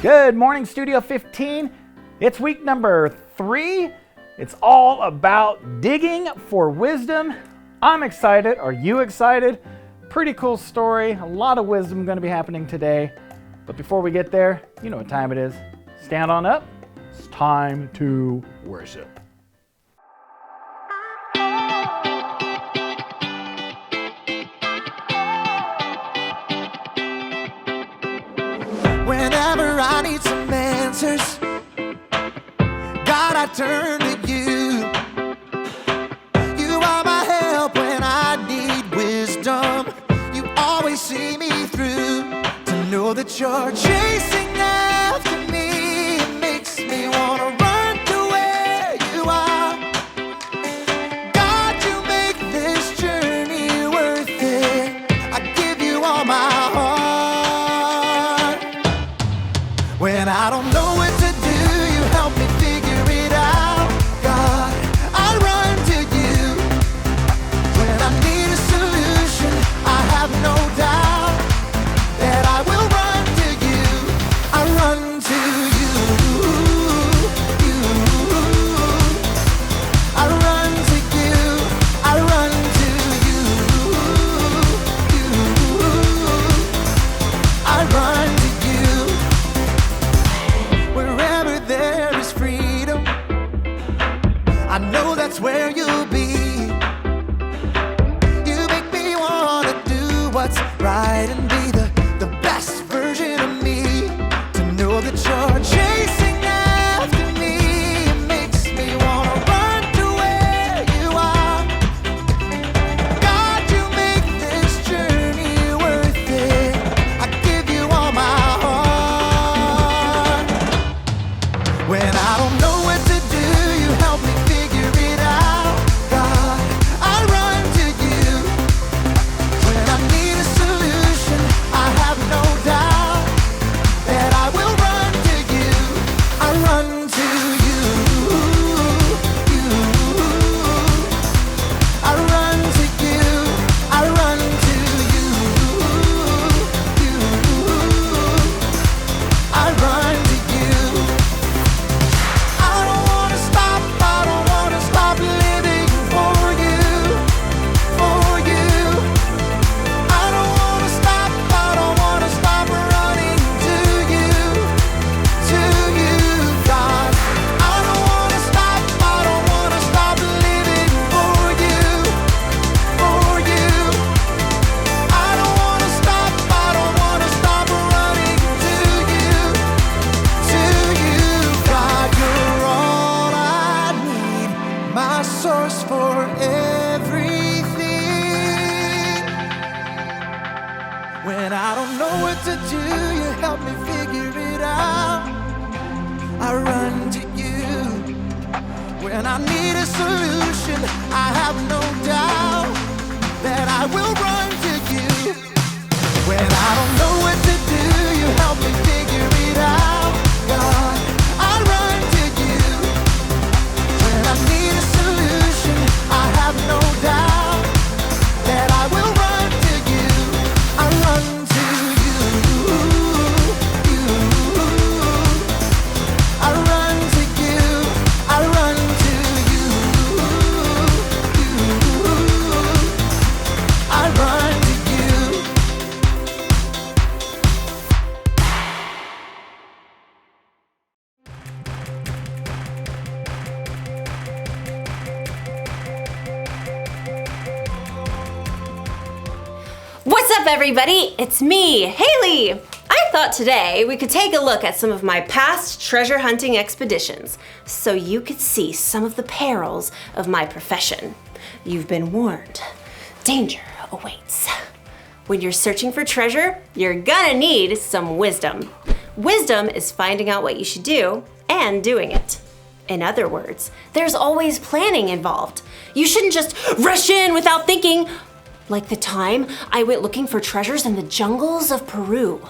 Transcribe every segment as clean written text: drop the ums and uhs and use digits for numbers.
Good morning, Studio 15. It's week number 3. It's all about digging for wisdom. I'm excited. Are you excited? Pretty cool story. A lot of wisdom going to be happening today. But before we get there, you know what time it is. Stand on up. It's time to worship. Whenever I need some answers, God, I turn to you. You are my help when I need wisdom. You always see me through. To know that you're chasing after me, it makes me want to run to where you are. God, you make this journey worth it. I give you all my heart. When I don't know what to do, you help me figure it out. God, I run to you. When I need a solution, I have no doubt that I will run to you. I run to you. I run to you. I run to you. I run to you. Wherever there is freedom, I know that's where you'll be. You make me want to do what's right and be the best version of me. To know that you're chasing after me, it makes me want to run to where you are. God, you make this journey worth it. I give you all my heart. When I don't know what to do, you help me figure it out. God, I run to you. When I need a solution, I have no doubt that I will run to you. I run to you. I run to you. I run to you. I run to you. I don't wanna stop living for you, for you. I don't wanna stop running to you, God. I don't wanna stop living for you, for you. I don't wanna stop running to you, God. You're all I need, my source for everything. When I don't know what to do, you help me figure it out. I run to you. When I need a solution, I have no doubt that I will run to you. When I don't know what to do, you help me figure it out. God, I run to you. When I need a solution, I have no doubt that I will run to you. I run to you. I run to you. I run to you. I run to you. What's up, everybody? It's me, Haley. I thought today we could take a look at some of my past treasure hunting expeditions so you could see some of the perils of my profession. You've been warned. Danger awaits. When you're searching for treasure, you're gonna need some wisdom. Wisdom is finding out what you should do and doing it. In other words, there's always planning involved. You shouldn't just rush in without thinking, Like the time I went looking for treasures in the jungles of Peru.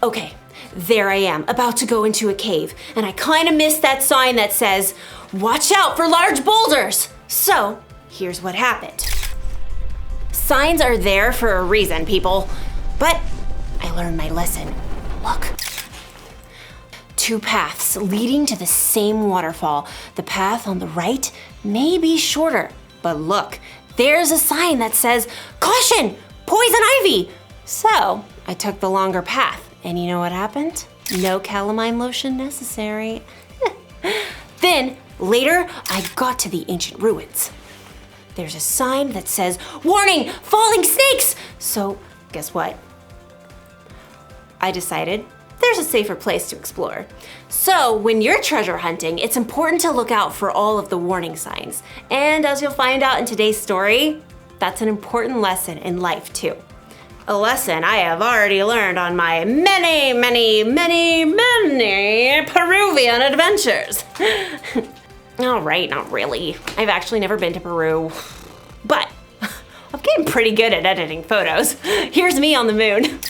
Okay, there I am, about to go into a cave, and I kind of missed that sign that says, "Watch out for large boulders." So, here's what happened. Signs are there for a reason, people. But I learned my lesson. Look. 2 paths leading to the same waterfall. The path on the right may be shorter, but look, there's a sign that says, "Caution! Poison ivy!" So, I took the longer path, and you know what happened? No calamine lotion necessary. Then, later, I got to the ancient ruins. There's a sign that says, "Warning! Falling snakes!" So, guess what? I decided there's a safer place to explore. So, when you're treasure hunting, it's important to look out for all of the warning signs. And as you'll find out in today's story, that's an important lesson in life too. A lesson I have already learned on my many Peruvian adventures. All right, not really. I've actually never been to Peru, but I'm getting pretty good at editing photos. Here's me on the moon.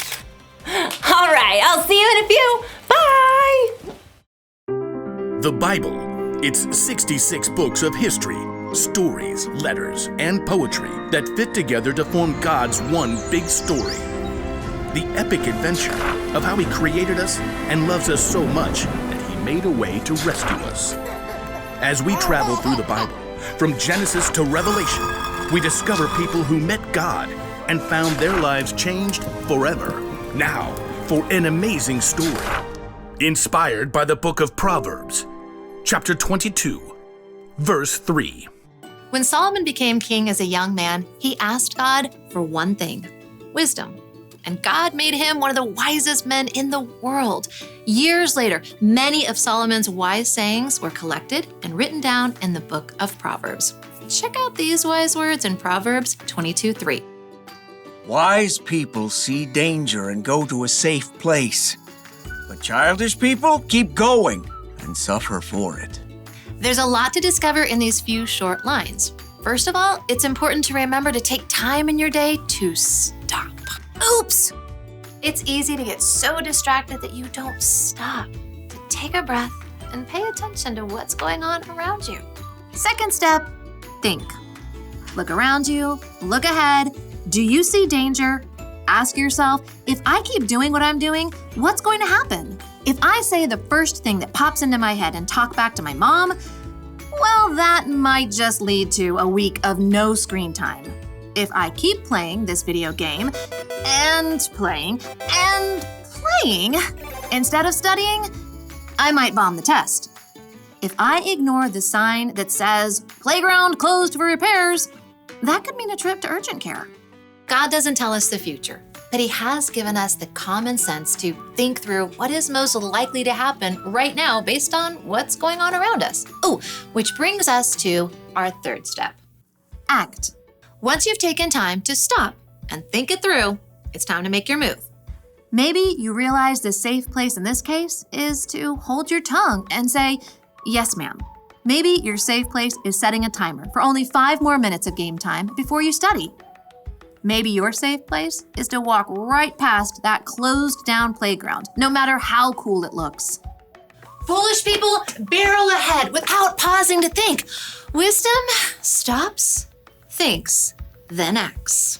All right, I'll see you in a few. Bye! The Bible. It's 66 books of history, stories, letters, and poetry that fit together to form God's one big story. The epic adventure of how He created us and loves us so much that He made a way to rescue us. As we travel through the Bible, from Genesis to Revelation, we discover people who met God and found their lives changed forever. Now, for an amazing story. Inspired by the book of Proverbs, chapter 22, verse 3. When Solomon became king as a young man, he asked God for one thing: wisdom. And God made him one of the wisest men in the world. Years later, many of Solomon's wise sayings were collected and written down in the book of Proverbs. Check out these wise words in Proverbs 22:3. Wise people see danger and go to a safe place, but childish people keep going and suffer for it. There's a lot to discover in these few short lines. First of all, it's important to remember to take time in your day to stop. Oops! It's easy to get so distracted that you don't stop to take a breath and pay attention to what's going on around you. Second step, think. Look around you, look ahead. Do you see danger? Ask yourself, if I keep doing what I'm doing, what's going to happen? If I say the first thing that pops into my head and talk back to my mom, well, that might just lead to a week of no screen time. If I keep playing this video game and playing instead of studying, I might bomb the test. If I ignore the sign that says, "Playground closed for repairs," that could mean a trip to urgent care. God doesn't tell us the future, but He has given us the common sense to think through what is most likely to happen right now based on what's going on around us. Oh, which brings us to our third step. Act. Once you've taken time to stop and think it through, it's time to make your move. Maybe you realize the safe place in this case is to hold your tongue and say, "Yes, ma'am." Maybe your safe place is setting a timer for only 5 more minutes of game time before you study. Maybe your safe place is to walk right past that closed down playground, no matter how cool it looks. Foolish people barrel ahead without pausing to think. Wisdom stops, thinks, then acts.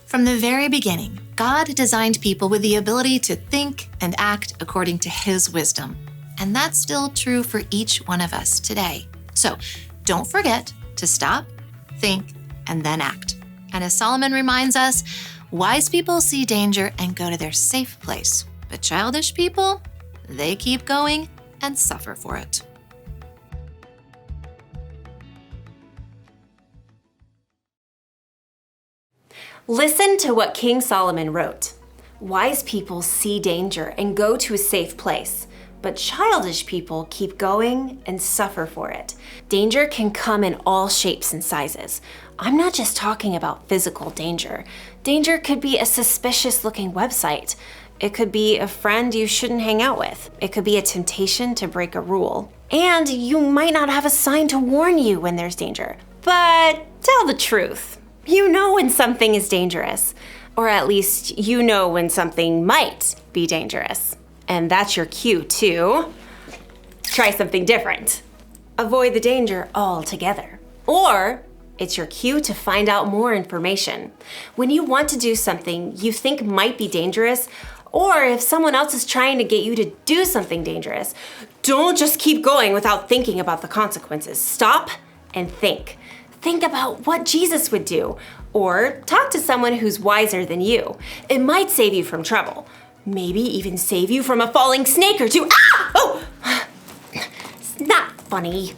From the very beginning, God designed people with the ability to think and act according to His wisdom. And that's still true for each one of us today. So don't forget to stop, think, and then act. And as Solomon reminds us, wise people see danger and go to their safe place. But childish people, they keep going and suffer for it. Listen to what King Solomon wrote. Wise people see danger and go to a safe place, but childish people keep going and suffer for it. Danger can come in all shapes and sizes. I'm not just talking about physical danger. Danger could be a suspicious-looking website. It could be a friend you shouldn't hang out with. It could be a temptation to break a rule. And you might not have a sign to warn you when there's danger. But tell the truth. You know when something is dangerous, or at least you know when something might be dangerous. And that's your cue to try something different. Avoid the danger altogether. Or it's your cue to find out more information. When you want to do something you think might be dangerous, or if someone else is trying to get you to do something dangerous, don't just keep going without thinking about the consequences. Stop and think. Think about what Jesus would do, or talk to someone who's wiser than you. It might save you from trouble. Maybe even save you from a falling snake or two. Ah! Oh! It's not funny.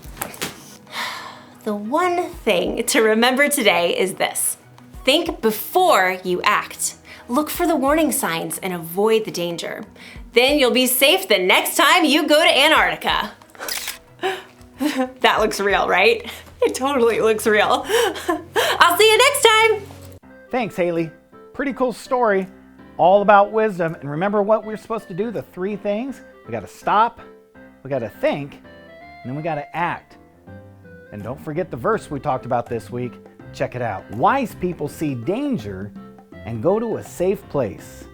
The one thing to remember today is this. Think before you act. Look for the warning signs and avoid the danger. Then you'll be safe the next time you go to Antarctica. That looks real, right? It totally looks real. I'll see you next time. Thanks, Haley. Pretty cool story, all about wisdom. And remember what we're supposed to do, the 3 things? We gotta stop, we gotta think, and then we gotta act. And don't forget the verse we talked about this week. Check it out. Wise people see danger and go to a safe place,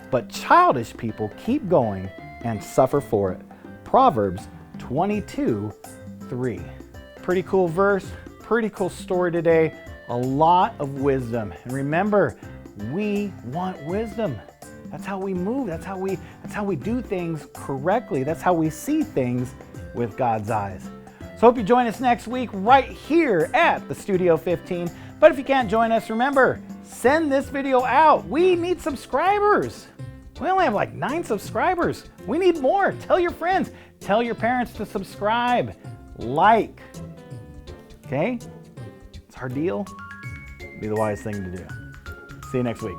but childish people keep going and suffer for it. Proverbs 22:3. Pretty cool verse, pretty cool story today. A lot of wisdom. And remember, we want wisdom. That's how we move. That's how we do things correctly. That's how we see things with God's eyes. So hope you join us next week right here at the Studio 15. But if you can't join us, remember, send this video out. We need subscribers. We only have like 9 subscribers. We need more. Tell your friends. Tell your parents to subscribe. Like. Okay? It's our deal. Be the wise thing to do. See you next week.